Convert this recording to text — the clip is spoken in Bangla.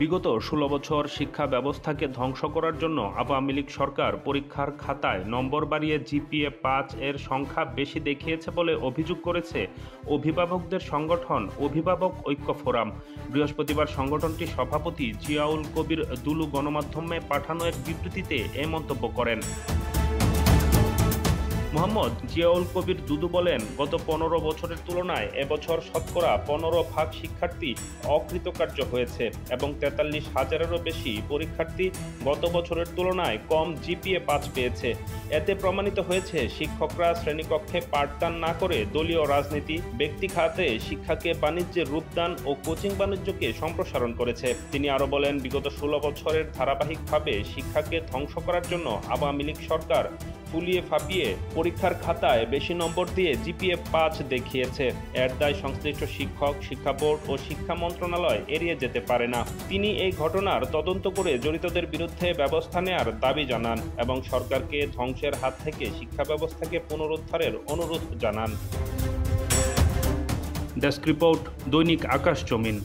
বিগত ১৬ বছর শিক্ষা ব্যবস্থাকে ধ্বংস করার জন্য আওয়ামী লীগ সরকার পরীক্ষার খাতায় নম্বর বাড়িয়ে জিপিএ-৫ এর সংখ্যা বেশি দেখিয়েছে বলে অভিযোগ করেছে অভিভাবকদের সংগঠন অভিভাবক ঐক্য ফোরাম। বৃহস্পতিবার সংগঠনটির সভাপতি জিয়াউল কবির দুলু গণমাধ্যমে পাঠানো এক বিবৃতিতে এ মন্তব্য করেন। মোহাম্মদ জিয়াউল কবির দুদু বলেন, গত ১৫ বছরের তুলনায় এবছর শতকরা ১৫% শিক্ষার্থী অকৃতকার্য হয়েছে এবং ৪৩,০০০-এরও বেশি পরীক্ষার্থী গত বছরের তুলনায় কম জিপিএ-৫ পেয়েছে। এতে প্রমাণিত হয়েছে শিক্ষকরা শ্রেণীকক্ষে পাঠদান না করে দলীয় রাজনীতি, ব্যক্তি খাতে শিক্ষাকে বাণিজ্যের রূপদান ও কোচিং বাণিজ্যকে সম্প্রসারণ করেছে। তিনি আরও বলেন, বিগত ১৬ বছরের ধারাবাহিকভাবে শিক্ষাকে ধ্বংস করার জন্য আওয়ামী লীগ সরকার ফুলিয়ে ফাঁপিয়ে পরীক্ষার খাতায় বেশি নম্বর দিয়ে জিপিএ-৫ দেখিয়েছে। এর দায় সংশ্লিষ্ট শিক্ষক, শিক্ষা বোর্ড ও শিক্ষা মন্ত্রণালয় এড়িয়ে যেতে পারে না। তিনি এই ঘটনার তদন্ত করে জড়িতদের বিরুদ্ধে ব্যবস্থা নেওয়ার দাবি জানান এবং সরকারকে ধ্বংসের হাত থেকে শিক্ষা ব্যবস্থাকে পুনরুদ্ধারের অনুরোধ জানান। ডেস্ক রিপোর্ট, দৈনিক আকাশ জমিন।